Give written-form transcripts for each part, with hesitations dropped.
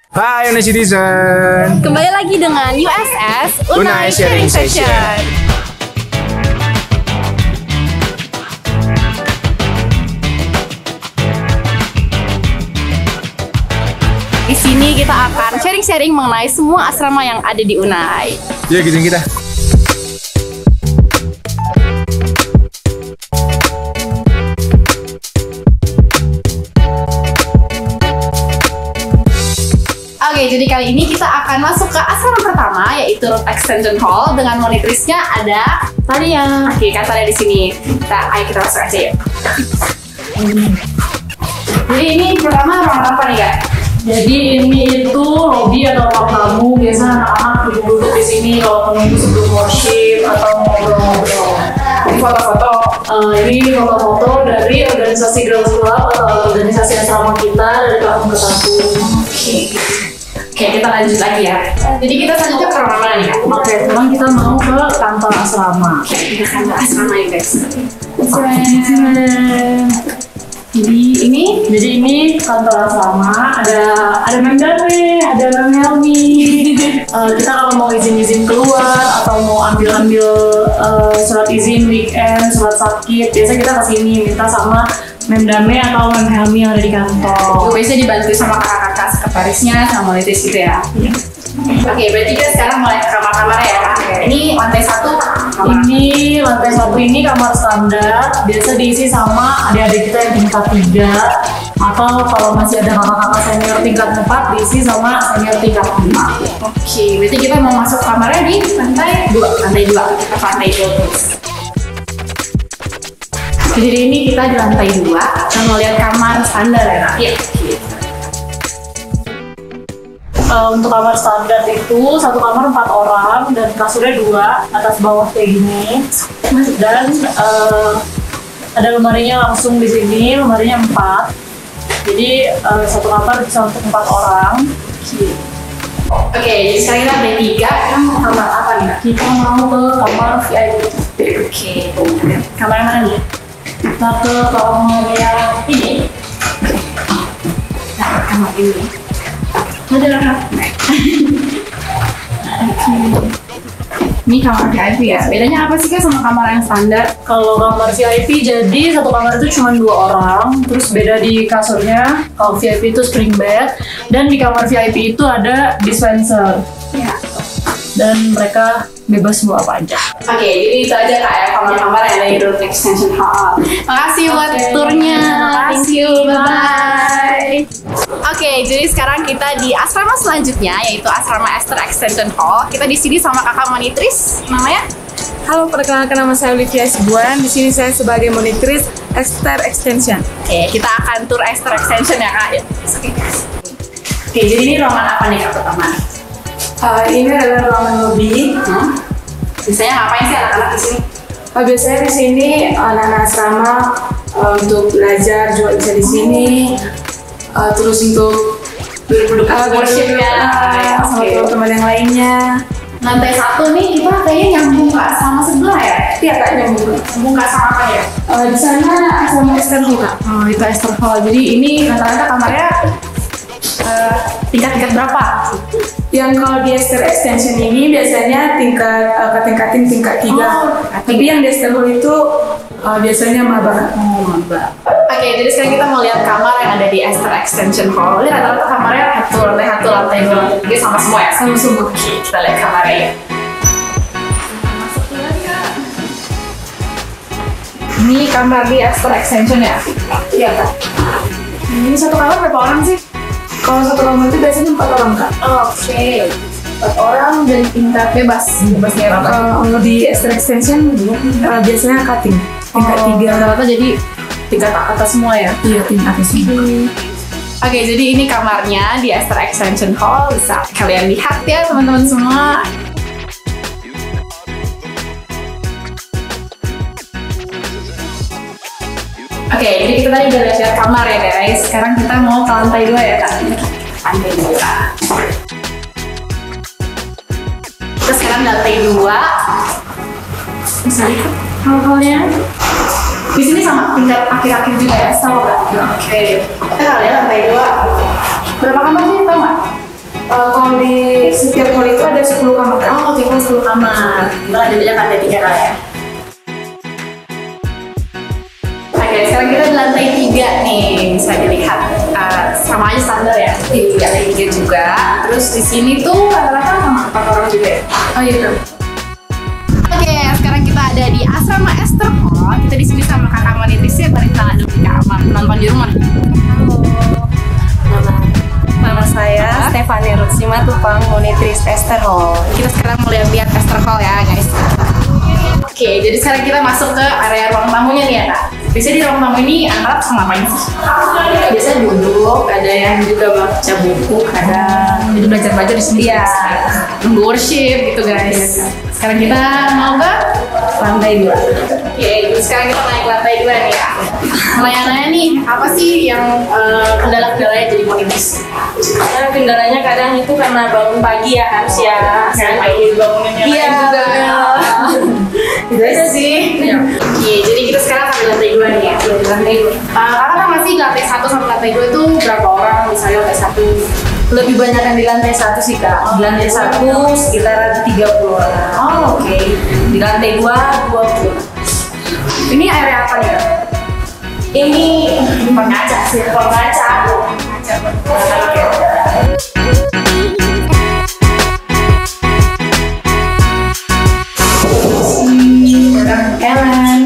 Hai Unai Citizen. Kembali lagi dengan USS Unai Sharing Session. Di sini kita akan sharing-sharing mengenai semua asrama yang ada di Unai. Yuk ikutin kita. Oke, jadi kali ini kita akan masuk ke asrama pertama, yaitu Root Extension Hall dengan monitrisnya ada Tania. Oke, Kak Tania di sini. Ayo kita masuk aja yuk. Jadi ini pertama ruangan apa nih Kak? Jadi ini itu lobby atau ruang tamu, biasa anak-anak duduk di sini kalau menunggu sebelum worship atau ngobrol-ngobrol. Ini foto-foto. Ini foto-foto dari organisasi Girls Club atau organisasi asrama kita dari tahun ke tahun. Oke, kita lanjut lagi ya. Jadi kita selanjutnya ke ruangan mana nih Kak? Oke, sekarang kita mau ke kantor asrama. Kita kantor asrama ya guys. Jadi ini kantor asrama, ada Mem Dame, ada Mem Helmi. Kita kalau mau izin keluar atau mau ambil surat izin weekend, surat sakit, biasa kita kesini minta sama Mem Dame atau Mem Helmi yang ada di kantor. Biasanya dibantu sama kakak-kakak sekretarisnya sama monitris gitu ya. Oke, berarti kita sekarang mulai ke kamar-kamar ya Kak. Ini lantai 1 kamar. Ini lantai 1 ini kamar standar, biasa diisi sama adik-adik kita yang tingkat 3 atau kalau masih ada kakak-kakak senior tingkat 4 diisi sama senior tingkat 5. Oke, berarti kita mau masuk kamarnya di lantai 2. Lantai 2, kita ke lantai 2 terus. Jadi ini kita di lantai 2, kita mau lihat kamar standar ya Kak? Iya. Untuk kamar standar itu satu kamar 4 orang dan kasurnya 2 atas bawah kayak gini, dan ada lemarinya langsung di sini, lemarinya 4, jadi satu kamar bisa untuk 4 orang. Oke, jadi sekarang kita ada 3, kita mau ke kamar apa nih Kak? Kita mau ke kamar VIP. Oke, kamar yang mana nih? Kita ke kamar yang ini. Nah, kamar ini. Ada Kak. Ini kamar VIP ya. Bedanya apa sih Kak sama kamar yang standar? Kalau kamar VIP jadi satu kamar itu cuma 2 orang, terus beda di kasurnya. Kalau VIP itu spring bed, dan di kamar VIP itu ada dispenser. Ya. Dan mereka bebas bawa apa aja. Oke, jadi itu aja Kak ya kamar-kamar yang ada di Root Extension Hall. Makasih buat turnya. Thank you. Bye. Oke, jadi sekarang kita di asrama selanjutnya, yaitu asrama Esther Extension Hall. Kita di sini sama kakak monitris, namanya? Halo, perkenalkan nama saya Olivia Sibuan. Di sini saya sebagai monitris Esther Extension. Oke, kita akan tur Esther Extension ya Kak. Yuk. Oke, jadi ini ruangan apa nih Kak pertama? Ini adalah ruangan lobby. Biasanya ngapain sih anak-anak di sini? Biasanya di sini anak-anak asrama untuk belajar juga bisa di sini. Terus untuk Duduk worship ya. sama teman-teman yang lainnya. Lantai 1 nih kita kayaknya nyambung ke asrama sebelah ya? Iya Kak, Nyambung ke asrama apa ya? di sana asrama Esther juga. Oh, itu Esther Hall. Jadi ini rata-rata kamarnya tingkat-tingkat berapa? Yang kalau di Esther Extension ini biasanya tingkat 3. Tapi yang di Esther Hall itu biasanya maba. Oke, jadi sekarang kita mau lihat kamar yang ada di Esther Extension Hall. Ini rata-rata kamarnya lantai 1, lantai 2, lantai 3 sama semua ya? Sama semua. Oke, kita lihat kamarnya ya. Masuk dulu lagi Kak. Ini kamar di Esther Extension ya? Iya Kak. Ini satu kamar berapa orang sih? Kalau satu kamar itu biasanya 4 orang Kak. Oke. 4 orang dan tingkat bebas. Bebasnya berapa? Kalau di Esther Extension biasanya cutting tingkat 3. Rata-rata jadi tingkat atas semua ya? Iya, tingkat atas semua. Oke, jadi ini kamarnya di Esther Extension Hall. Bisa kalian lihat ya teman-teman semua. Oke, jadi kita tadi udah lihat kamar ya guys. Sekarang kita mau ke lantai 2 ya Kak. Lantai 2. Terus sekarang lantai 2. Bisa lihat hal-halnya. Di sini sama tingkat akhir-akhir juga ya, sama kan? Oke. Kita lihat lantai 2. Berapa kamar sih, tau nggak? ada 10 kamar. Oh, tipe 10 kamar. Kita lanjut aja ke lantai 3 lah ya. Oke, sekarang kita di lantai 3 nih. Bisa dilihat sama aja standar ya. Di lantai 3 juga. Terus di sini tuh rata-rata sama 4 orang juga ya. Oh iya. Oke, sekarang kita ada di asrama Esther Hall. Kita di sini sama kakak monitrisnya. Balik tangan dulu Kak, penonton di rumah. Nama saya Stefani Rutsima Tupang, monitris Esther Hall. Kita sekarang mau lihat Esther Hall ya guys. Oke, jadi sekarang kita masuk ke area ruang tamunya nih ya Kak. Biasanya di ruang tamu ini anak-anak suka ngapain sih? Biasanya duduk, ada yang juga baca buku, ada jadi belajar di sini. Iya, nunggu worship gitu guys. Sekarang kita mau ke Lantai 2. Oke, jadi sekarang kita naik ke lantai 2 nih ya. Nanya-nanya nih, apa sih yang kendala-kendalanya jadi monitris? Nah, kendalanya kadang itu karena bangun pagi ya harus ya. Pagi bangunnya Iya juga. Itu aja sih. Oke, jadi kita sekarang akan di lantai 2 nih ya. Lantai 2. Kakak tahu nggak sih lantai 1 sama lantai 2 itu berapa orang? Misalnya lantai 1 Lebih banyak yang di lantai 1 sih Kak. Di lantai 1 sekitar 30 orang. Oh, oke. Di lantai 2 20. Ini area apa nih Kak? Ini pengaca sih, pengaca. Ellen.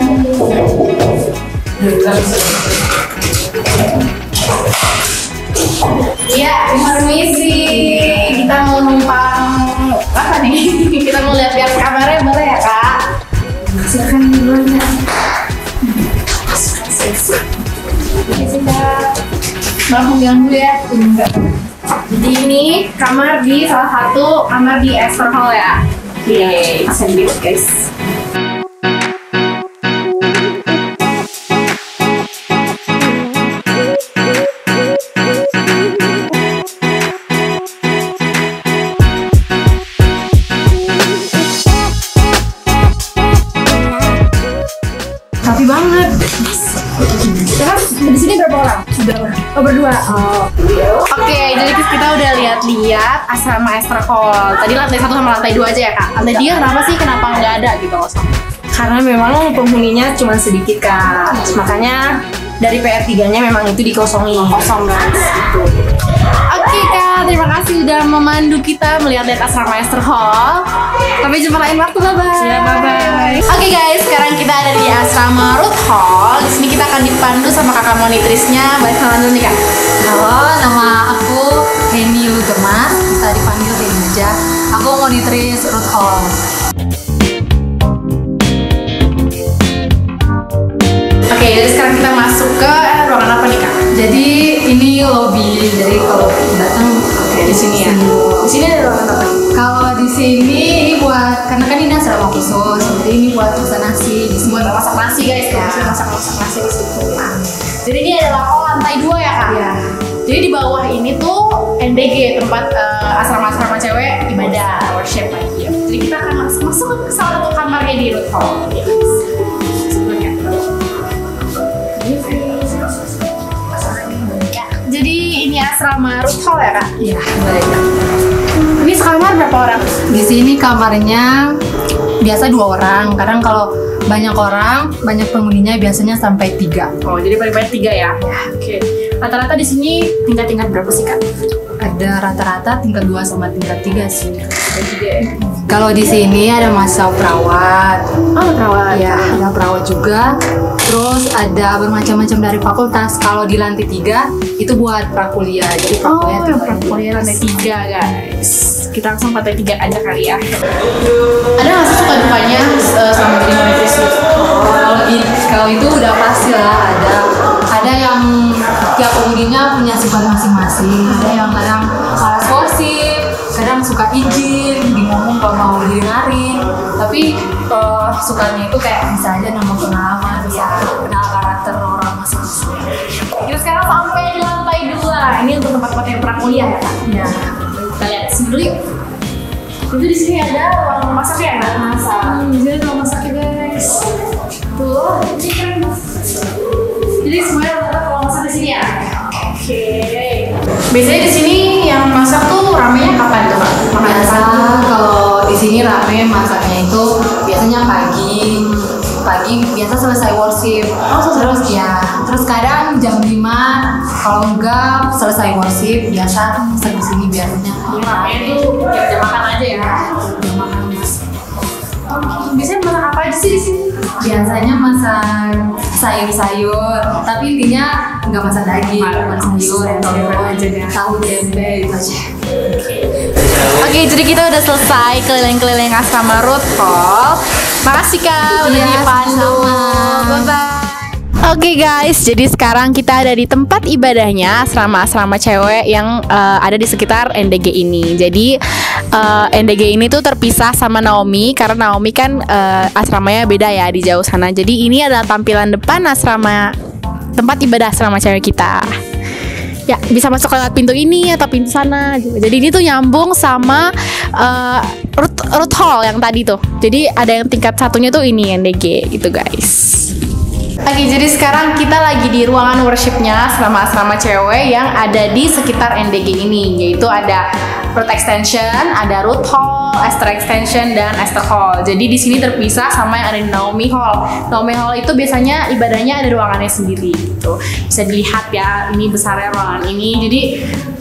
Iya, permisi. Kita mau numpang apa nih? Kita mau lihat-lihat kamarnya boleh ya Kak? Silakan duluan ya. Maaf mengganggu ya. Jadi ini kamar di salah satu kamar di Esther Hall ya. Oke, bisa dilihat guys. Rapi banget. Terus di sini berapa orang? Oh, berdua. Oh. Oke, jadi kita udah lihat-lihat asrama Esther Hall. Tadi lantai 1 sama lantai 2 aja ya Kak. Lantai 3 kenapa sih? Kenapa nggak ada gitu loh? Karena memang penghuninya cuma sedikit Kak. Makanya dari PR3-nya memang itu dikosongi. Kosong guys. Oke Kak, terima kasih udah memandu kita melihat-lihat asrama Esther Hall. Sampai jumpa lain waktu, bye-bye. Ya, bye-bye. Oke guys, sekarang kita ada di asrama Ruth Hall. Di sini kita akan dipandu sama kakak monitrisnya. Balik kenalan dulu nih Kak. Halo, nama aku Heni Lugema, bisa dipanggil Heni aja. Aku monitris Ruth Hall. Oke, jadi sekarang kita masuk ke ruangan apa nih Kak? Jadi ini lobby, jadi kalau datang Di sini ya. Di sini ada ruangan apa? kalau di sini ini buat karena kan ini asrama khusus, jadi ini buat masak nasi. Di sini Buat masak nasi guys, ya. Masak nasi di situ. Jadi ini adalah lantai 2 ya Kak? Iya. Jadi di bawah ini tuh NDG, tempat asrama-asrama cewek ibadah worship lagi ya. Jadi kita akan masuk ke salah satu kamarnya di Ruth Hall. Ya. Sebelumnya. Jadi ini asrama Ruth Hall ya Kak? Iya, baik. Ini sekamar berapa orang? Di sini kamarnya biasa 2 orang. Kadang kalau banyak orang, banyak penghuninya biasanya sampai 3. Oh, jadi paling banyak 3 ya? Ya. Oke. Rata-rata di sini tingkat-tingkat berapa sih Kak? Ada rata-rata tingkat 2 sama tingkat 3 sih. Tingkat 3 ya? Kalau di sini ada masa perawat. Oh, perawat. Ya, ada perawat juga. Terus ada bermacam-macam dari fakultas. Kalau di lantai 3 itu buat prakuliah. Jadi prakuliah Oh, yang prakuliah lantai 3 guys. Kita langsung lantai 3 aja kali ya. Ada nggak sih suka dukanya selama jadi monitris? Kalau itu udah pasti lah ada. Ada yang tiap penghuninya punya sifat masing-masing. Ada yang kadang malas gosip, kadang suka izin, ngomong kalau mau didengarin. Tapi sukanya itu kayak bisa aja nama pengalaman, bisa kenal karakter orang masing-masing. Kita sekarang sampai di lantai 2. Ini untuk tempat-tempat yang prakuliah ya Kak? Ya. Kita lihat sini dulu yuk. Itu di sini ada ruang masak ya Kak? Masak. Di sini ada ruang masaknya guys. Tuh, ini keren. Jadi semuanya rata-rata ruang masak di sini ya? Oke. Biasanya di sini yang masak tuh ramenya kapan tuh Kak? Biasa kalau Kalau enggak selesai worship biasa sering sini biasanya. Makanya itu jam makan aja ya. Jam makan mas. Biasanya masak apa aja sih di sini? Biasanya masak sayur-sayur, tapi intinya nggak masak daging, masak sayur, tahu tempe gitu aja. Oke, jadi kita udah selesai keliling-keliling asrama Ruth Hall. Makasih Kak udah Iya, dipandu. sama-sama. Bye-bye. Oke guys, jadi sekarang kita ada di tempat ibadahnya asrama-asrama cewek yang ada di sekitar NDG ini. Jadi NDG ini tuh terpisah sama Naomi karena Naomi kan asramanya beda ya di jauh sana. Jadi ini adalah tampilan depan asrama tempat ibadah asrama cewek kita. Ya, bisa masuk lewat pintu ini atau pintu sana. Jadi ini tuh nyambung sama Ruth Hall yang tadi tuh. Jadi ada yang tingkat satunya tuh ini NDG gitu guys. Oke, jadi sekarang kita lagi di ruangan worshipnya asrama-asrama cewek yang ada di sekitar NDG ini, yaitu ada Ruth Extension, ada Ruth Hall, Esther Extension, dan Esther Hall. Jadi di sini terpisah sama yang ada di Naomi Hall. Naomi Hall itu biasanya ibadahnya ada ruangannya sendiri gitu. Bisa dilihat ya, ini besarnya ruangan ini. Jadi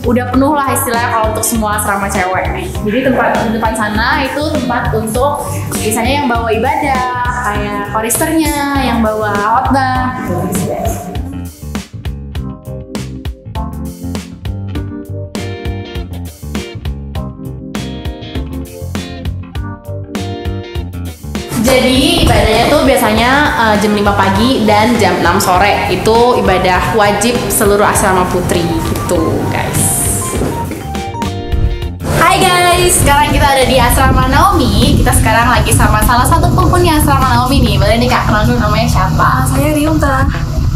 udah penuh lah istilahnya kalau untuk semua asrama cewek. Jadi tempat di depan sana itu tempat untuk biasanya yang bawa ibadah, kayak choristernya, yang bawa khotbah gitu guys. Jadi ibadahnya tuh biasanya jam 5 pagi dan jam 6 sore. Itu ibadah wajib seluruh asrama putri gitu guys. Hai guys, sekarang kita ada di asrama Naomi. Kita sekarang lagi sama salah satu penghuni asrama Naomi nih. Boleh nih Kak, kenal dulu namanya siapa? Saya Riunta,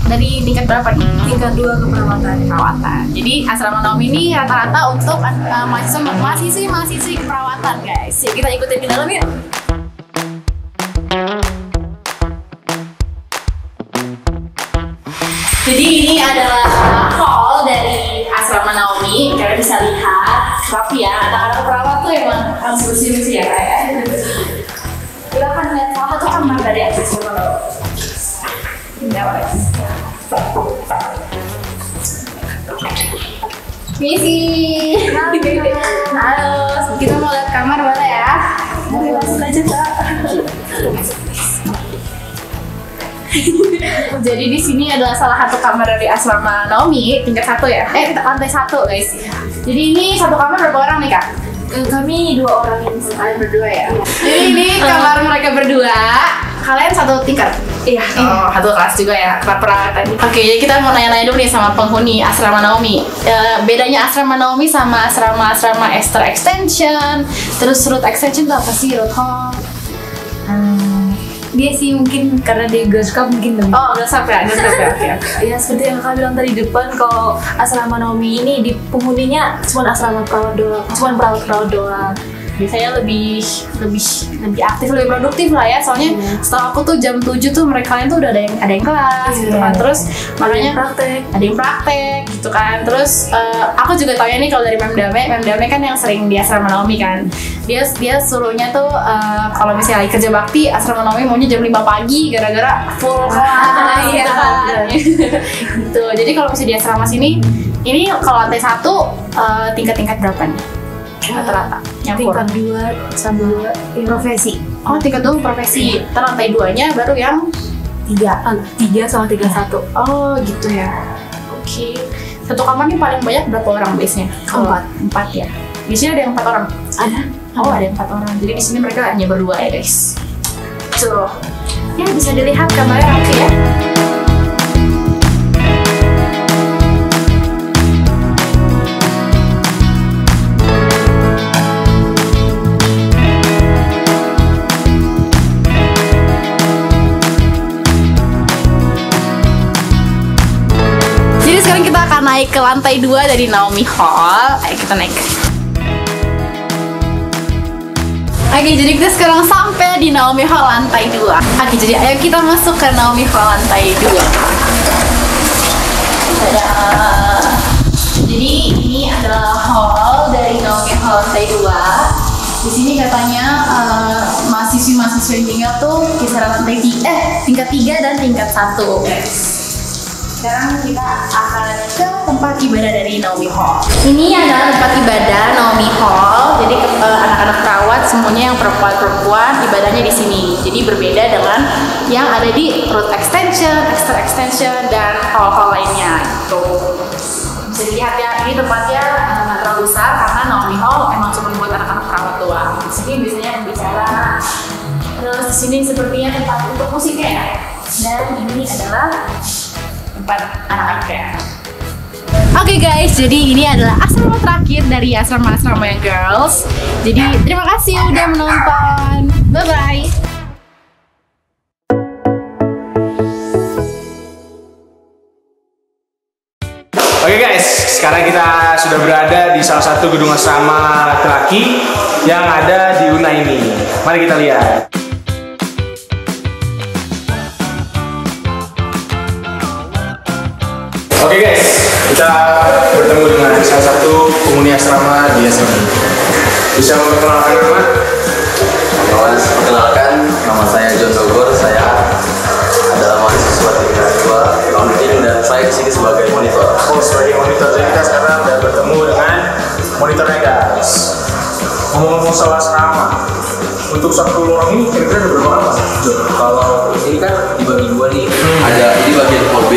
Dari tingkat berapa nih? tingkat 2 keperawatan. Keperawatan. Jadi asrama Naomi ini rata-rata untuk mahasiswi keperawatan guys. Yuk kita ikutin di dalam yuk. Jadi ini adalah hall dari asrama Naomi. Kalian bisa lihat, rapi ya. Anak-anak perawat tuh emang harus bersih-bersih ya kayak. Kita akan lihat salah satu kamar dari asrama Naomi. Misi. Halo. Kita mau lihat kamar boleh ya? Langsung aja Kak. Jadi di sini adalah salah satu kamar dari asrama Naomi, tingkat 1 ya? Lantai 1 guys. Jadi ini satu kamar berapa orang nih Kak? Kami 2 orang ini. Kalian berdua ya? Jadi ini kamar mereka berdua. Kalian satu tingkat? Iya. Oh, satu kelas juga ya, perawatan. Oke, jadi kita mau nanya-nanya dulu nih sama penghuni asrama Naomi. Bedanya asrama Naomi sama asrama Esther Extension, terus Ruth Extension itu apa sih? Ruth Hall? Dia sih mungkin karena dia girls club mungkin lebih. Oh, Girls Club ya? Oke. Ya seperti yang kakak bilang tadi depan, kalau asrama Naomi ini di penghuninya cuma asrama perawat doang, cuma perawat doang. Biasanya lebih aktif, lebih produktif lah ya. Soalnya setahu aku tuh jam 7 tuh mereka kalian tuh udah ada yang kelas gitu kan. Terus makanya ada yang praktek gitu kan. Terus aku juga tahu ya nih kalau dari Mem Dame kan yang sering di asrama Naomi kan. Dia suruhnya tuh kalau misalnya lagi kerja bakti asrama Naomi maunya jam 5 pagi gara-gara full kelas gitu kan. Gitu. Jadi kalau misalnya di asrama sini ini kalau lantai 1 tingkat-tingkat berapa nih? Rata-rata Tingkat 2 sama profesi. Oh, tingkat 2 profesi. Lantai 2-nya baru yang 3 sama 31. oh gitu ya. Oke. Satu kamar nih paling banyak berapa orang biasanya? 4 ya. Di sini ada yang 4 orang. Ada. Oh, ada yang 4 orang. Jadi di sini mereka hanya berdua ya, guys. So, ya bisa dilihat kamarnya rapi ya. Jadi sekarang kita akan naik ke lantai 2 dari Naomi Hall. Ayo kita naik. Oke, jadi kita sekarang sampai di Naomi Hall lantai 2. Oke, jadi ayo kita masuk ke Naomi Hall lantai 2. Jadi ini adalah hall dari Naomi Hall lantai 2. Di sini katanya mahasiswi-mahasiswi yang tinggal tuh kisaran tingkat 3 dan tingkat 1, guys. Sekarang kita akan ke tempat ibadah dari Naomi Hall. Ini adalah tempat ibadah Naomi Hall. Jadi anak-anak perawat semuanya yang perempuan-perempuan ibadahnya di sini. Jadi berbeda dengan yang ada di Root Extension, Extra Extension, dan hall-hall lainnya. Gitu. Bisa dilihat ya, ini tempatnya nggak terlalu besar karena Naomi Hall emang cuma buat anak-anak perawat doang. Di sini biasanya pembicara. Terus di sini sepertinya tempat untuk musiknya ya. Dan ini adalah tempat anak-anak ya. Oke guys, jadi ini adalah asrama terakhir dari asrama-asrama yang girls. Jadi terima kasih udah menonton. Bye bye. Oke guys, sekarang kita sudah berada di salah satu gedung asrama laki-laki yang ada di UNAI ini. Mari kita lihat. Oke guys, kita bertemu dengan salah satu penghuni asrama di asrama ini. Bisa memperkenalkan nama? Perkenalkan, nama saya John Dogor. Saya adalah mahasiswa tingkat 2 accounting dan saya di sini sebagai monitor. Oh, sebagai monitor. Jadi kita sekarang sudah bertemu dengan monitornya guys. Ngomong-ngomong soal asrama, untuk satu lorong ini kira-kira ada berapa lama? Kalau ini kan dibagi dua nih, ada ini bagian hall B,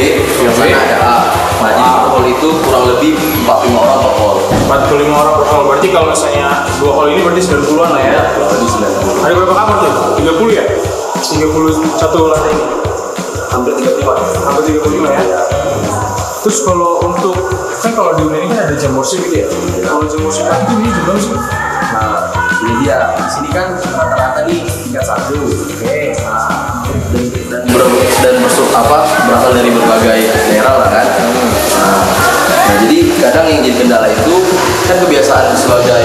yang sana ada A. Nah, di hall itu kurang lebih 45 orang per hall. 45 orang per hall, berarti kalau misalnya dua hall ini berarti 90-an lah ya? Kurang lebih 90. Ada berapa kamar tuh? 30 ya? 31 lantai ini? Hampir 35. Hampir 35 ya? Terus kalau untuk, kan kalau di UNAI ini kan ada jam worship gitu ya? Kalau jam worship itu ini juga sih? Nah, ini dia. Di sini kan rata-rata nih tingkat 1. Oke. Nah, dan berasal dari berbagai daerah lah kan. Nah, jadi kadang yang jadi kendala itu kan kebiasaan sebagai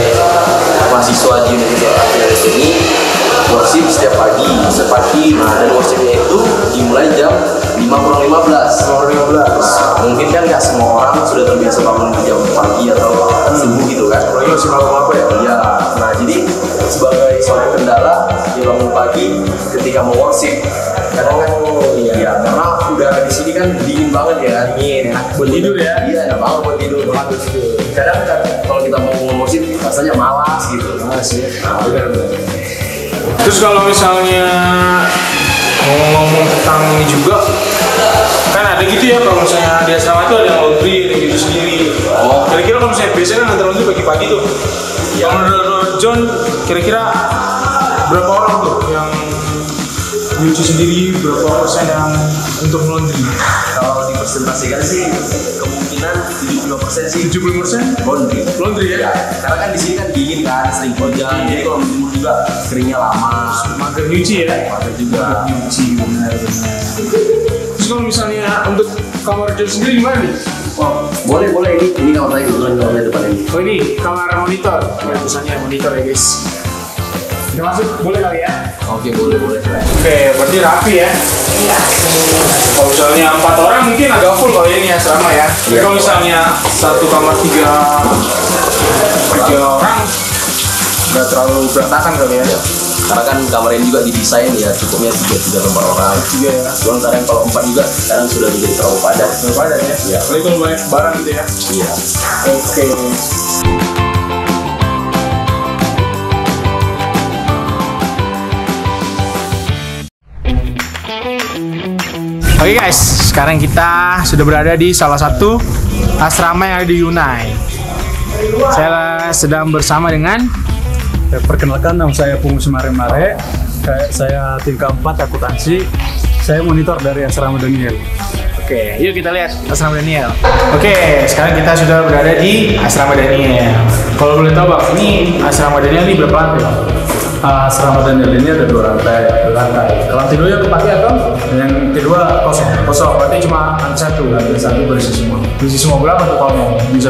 mahasiswa di universitas ini worship setiap pagi. Nah, dan worshipnya itu dimulai jam 5:15. Nah, mungkin kan nggak semua orang sudah terbiasa bangun di jam pagi atau subuh gitu kan. Kalau ini masih malam apa ya? Iya. Nah, jadi sebagai seorang kendala dia bangun pagi ketika mau worship. Kadang kan iya, karena udah di sini kan dingin banget ya kan. Dingin, enak buat tidur ya? Iya, enak banget buat tidur. Kadang kan kalau kita mau worship rasanya malas gitu. Malas ya? Nah, benar. Terus kalau misalnya ngomong-ngomong tentang ini juga, kan ada gitu ya kalau misalnya di asrama itu ada yang laundry, ada yang gitu sendiri. Oh. Kira-kira kalau misalnya biasanya kan antar laundry pagi-pagi tuh. Iya. Kalau menurut John, kira-kira berapa orang tuh yang nyuci sendiri, berapa persen yang untuk laundry? Kalau dipresentasikan sih kemungkinan 75% sih 70% laundry. laundry ya? Karena kan di sini kan dingin kan, sering hujan. Jadi kalau menjemur juga keringnya lama. Mager nyuci ya? Mager juga. Nyuci, benar-benar. Terus kalau misalnya untuk kamar John sendiri gimana nih? Oh, boleh ini kamar saya kebetulan kamar saya depan ini. Oh ini kamar monitor, ya tulisannya monitor ya guys. Kita masuk boleh kali ya? Oke, boleh. Oke, berarti rapi ya? Iya. Kalau misalnya 4 orang mungkin agak full kalau ini asrama ya. Tapi kalau misalnya satu kamar 3 orang nggak terlalu berantakan kali ya? Karena kan kamar ini juga didesain ya cukupnya 3 lembar orang. 3 ya. Cuman kadang kalau 4 juga kadang sudah menjadi terlalu padat. Terlalu padat ya? Iya. Apalagi kalau banyak barang gitu ya? Iya. Oke. Oke guys, sekarang kita sudah berada di salah satu asrama yang ada di UNAI. Saya sedang bersama dengan Perkenalkan, nama saya Pungu Semare-Mare. Saya tingkat 4 akuntansi. Saya monitor dari asrama Daniel. Oke, yuk kita lihat asrama Daniel. Oke, sekarang kita sudah berada di asrama Daniel. Kalau boleh tahu Bang, ini asrama Daniel ini berapa lantai? Asrama Daniel ini ada 2 lantai. Lantai 2 yang dipakai atau? Yang kedua kosong. Kosong, berarti cuma lantai 1. Lantai 1 berisi semua. Berisi semua berapa tuh kalau Di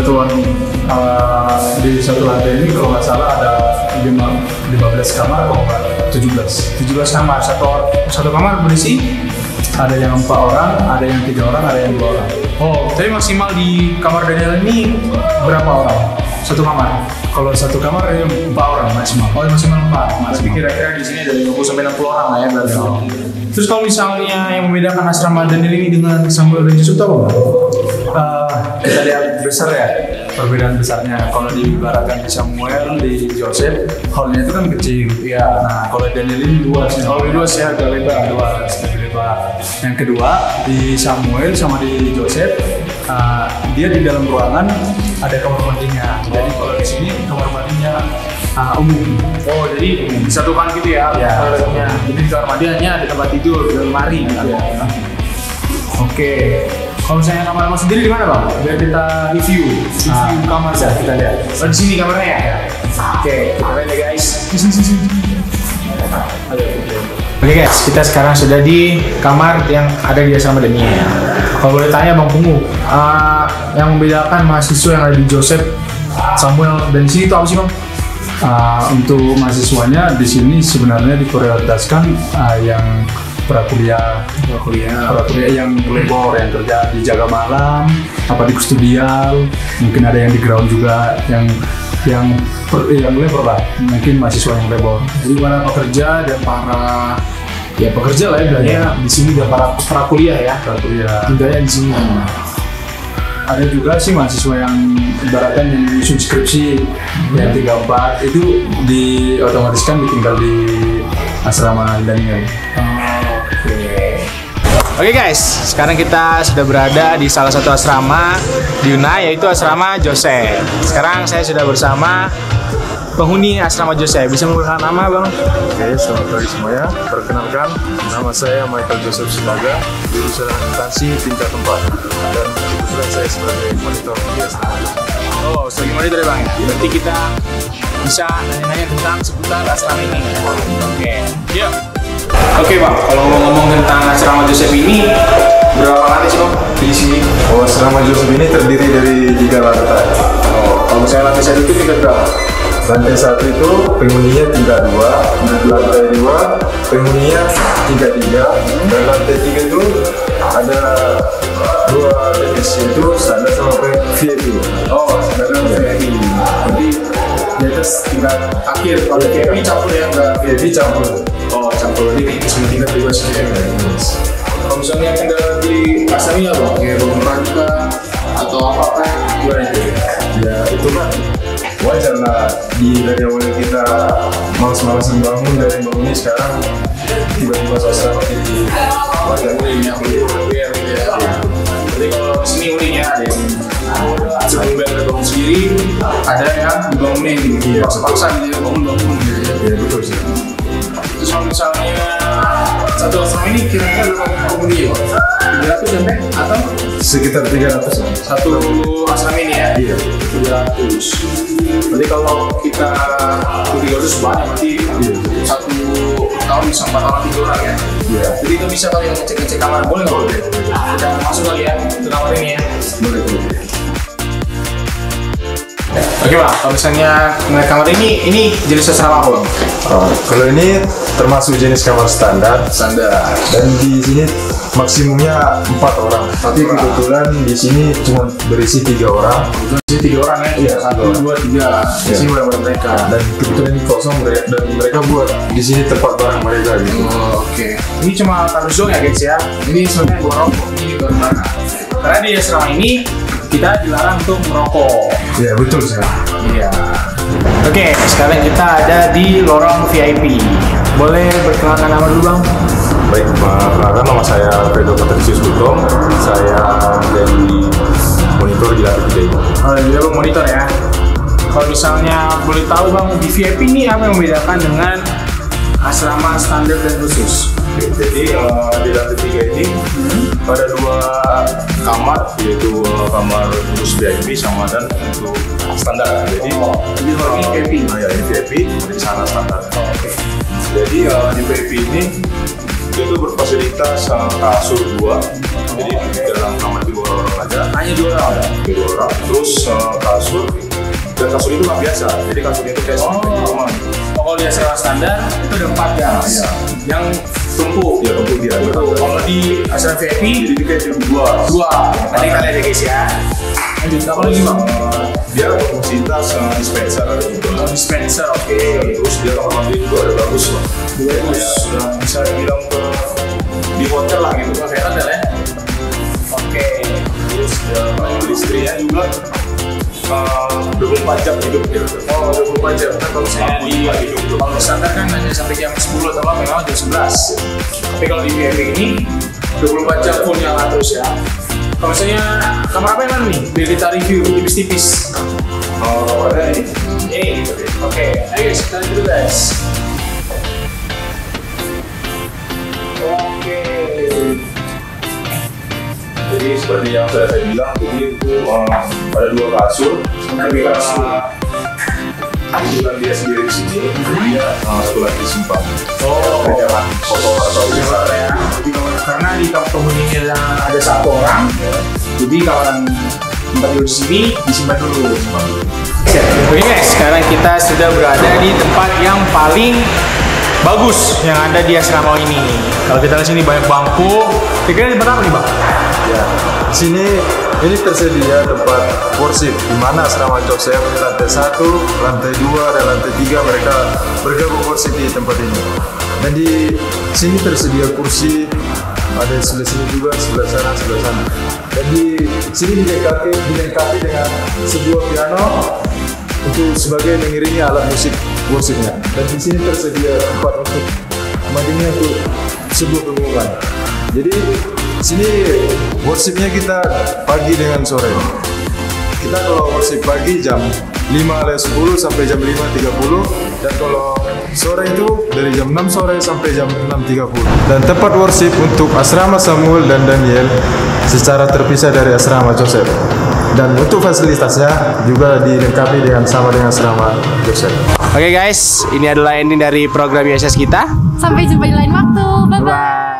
satu lantai, ini kalau nggak salah ada 15 kamar atau 17. 17 kamar, satu kamar berisi? Ada yang 4 orang, ada yang 3 orang, ada yang 2 orang. Oh, tapi maksimal di kamar Daniel ini berapa orang? satu kamar? Kalau satu kamar ya 4 orang maksimal. Oh, maksimal 4. Tapi kira-kira di sini ada 50 sampai 60 orang lah ya berarti. Terus kalau misalnya yang membedakan asrama Daniel ini dengan Samuel dan Yusuf tahu nggak? Kita lihat besar ya, perbedaan besarnya. Kalau diibaratkan di Samuel, di Joseph, hallnya itu kan kecil. Iya. Nah, kalau Daniel ini luas. Oh, luas ya, agak lebar. Luas, lebih lebar. Yang kedua, di Samuel sama di Joseph, dia di dalam ruangan ada kamar mandinya. Jadi kalau di sini kamar mandinya umum. Oh, jadi disatukan gitu ya? Ya. Toiletnya. Jadi di kamar mandi hanya ada tempat tidur, ada lemari gitu ya. Oke. Kalau misalnya kamar kamu sendiri di mana bang? Biar kita review kamar saya. Kita lihat. Oh, di sini kamarnya ya? Oke, kita lihat ya guys. Oke guys, kita sekarang sudah di kamar yang ada di asrama Daniel. Kalau boleh tanya Bang Pungu, yang membedakan mahasiswa yang ada di Joseph, Samuel dan di sini itu apa sih Bang? Untuk mahasiswanya di sini sebenarnya diprioritaskan yang prakuliah yang labor, yang kerja di jaga malam, apa di kustodial, mungkin ada yang di ground juga yang labor lah, mungkin mahasiswa yang labor. Jadi para pekerja dan para pekerja lah ya bilangnya di sini dan para prakuliah ya. Tinggalnya di sini. Ada juga sih mahasiswa yang ibaratnya yang menyusun skripsi yang 3-4 itu diotomatiskan ditinggal di asrama Daniel. Oke guys, sekarang kita sudah berada di salah satu asrama di UNAI, yaitu asrama Joseph. Sekarang saya sudah bersama penghuni asrama Joseph. Bisa memperkenalkan nama Bang? Oke, selamat pagi semuanya. Perkenalkan, nama saya Michael Joseph Sinaga, jurusan akuntansi tingkat 4, dan kebetulan saya sebagai monitor di asrama Joseph. Oh, sebagai monitor ya Bang ya? Berarti kita bisa nanya-nanya tentang seputar asrama ini. Oke, yuk. Oke Bang, kalau ngomong tentang asrama Joseph ini, berapa lantai sih Bang di sini? Oh, asrama Joseph ini terdiri dari 3 lantai. Oh, kalau misalnya lantai 1 itu tingkat berapa? Lantai 1 itu penghuninya tingkat 2, lantai 2 penghuninya tingkat 3, dan lantai 3 itu ada 2 jenis, yaitu standar sama VIP. Oh, standar VIP. Jadi di atas tingkat akhir, kalau VIP campur ya, enggak VIP campur. Oh, campur, jadi semua tingkat juga sih. Kalau misalnya kendala di asrama Bang, kayak bangun praduga atau apa-apa, gimana itu? Ya, itu kan wajar lah, dari awal kita malas-malasan bangun, dari bangunnya sekarang tiba-tiba asrama jadi wajar uniknya ya. Jadi kalau di sini uniknya ada yang sebelum bangun sendiri, ada yang dibangunin gitu, paksa-paksa gitu, bangun gitu. Ya betul sih. Terus kalau misalnya satu asrama ini kira-kira berapa penghuni ya? 300 sampai atau? Sekitar 300 ya. Satu asrama ini ya? Iya. 300. Berarti kalau kita 300 banyak, berarti satu tahun bisa 4 orang 3 orang ya? Iya. Jadi kita bisa kali yang ngecek-ngecek kamar, boleh nggak? Boleh. Kita masuk kali ya ke kamar ini ya? Boleh. Oke Bang, kalau misalnya ngeliat kamar ini jenis asrama apa Bang? Kalau ini termasuk jenis kamar standar. Dan di sini maksimumnya 4 orang. Tapi kebetulan di sini cuma berisi 3 orang. Jadi 3 orang ya? Iya, 1, 2, 3. Di sini buat mereka. Dan kebetulan ini kosong dan mereka buat di sini tempat barang mereka gitu. Oh, oke. Ini cuma kardus doang ya guys ya? Ini sebenarnya buat rokok, ini baru mana? Karena di asrama ini kita dilarang untuk merokok. Iya betul sih. Iya. Oke, sekarang kita ada di lorong VIP. Boleh berkenalkan nama dulu Bang? Baik, perkenalkan nama saya Pedro Patricius Gutong. Saya dari monitor di lantai 3. Oh, jadi Bang monitor ya. Kalau misalnya boleh tahu Bang, di VIP ini apa yang membedakan dengan asrama standar dan khusus? Jadi di lantai 3 ini ada 2 kamar, yaitu kamar khusus VIP sama dan untuk standar. Jadi ini VIP. Ya, ini VIP, di sana standar. Jadi di VIP ini itu berfasilitas kasur 2. Jadi di dalam kamar 2 orang aja. Hanya 2 orang. 2 orang. Terus kasur, dan kasur itu nggak biasa. Jadi kasur itu kayak seperti di rumah. kalau di asrama standar itu ada 4 ya. Yang tumpuk. Ya tumpuk dia. Kalau di asrama VIP Jadi dikasih 2. Nanti kalian ada guys ya. Lanjut, apa lagi bang? Dia kapasitas dispenser gitu. Dispenser, oke. Terus dia kamar mandi juga ada bagus loh. Sudah bisa dibilang ke di hotel lah gitu, kayak hotel ya. Oke. Terus ya istrinya juga 24 jam hidup gitu. Oh, 24 jam. Kan kalau misalnya di kalau standar kan hanya sampai jam 10 atau apa memang jam 11. Tapi kalau di VIP ini 24 jam full nyala terus ya. Kalau misalnya kamar apa yang mana nih? Biar kita review tipis-tipis. Oh, ada ini. Oke. Ayo guys, kita lihat dulu guys. Oke. Jadi seperti yang sudah saya bilang, jadi itu ada 2 kasur. Tapi karena kebetulan dia sendiri di sini, dia satu lagi simpan. Oh, Jangan kotor atau bisa. ya. Jadi karena di kamar penghuninya ada 1 orang, jadi kawaran tempat tidur di sini disimpan dulu. Oke guys, sekarang kita sudah berada di tempat yang paling bagus yang ada di asrama ini. Kalau kita lihat sini banyak bangku. Kira-kira tempat apa nih bang? Ya, di sini ini tersedia tempat worship di mana asrama Joseph di lantai 1, lantai 2, dan lantai 3 mereka bergabung worship di tempat ini. Dan di sini tersedia kursi, ada di sebelah sini juga, sebelah sana, sebelah sana. Dan di sini dilengkapi dengan sebuah piano untuk sebagai mengiringi alat musik worshipnya. Dan di sini tersedia tempat untuk madingnya untuk sebuah pengumuman. Jadi sini worshipnya kita pagi dengan sore. Kita kalau worship pagi jam 5:10 sampai jam 5:30, dan kalau sore itu dari jam 6 sore sampai jam 6:30. Dan tempat worship untuk asrama Samuel dan Daniel secara terpisah dari asrama Joseph. Dan untuk fasilitasnya juga dilengkapi dengan sama dengan asrama Joseph. Oke guys, ini adalah ending dari program USS kita. Sampai jumpa di lain waktu. Bye bye.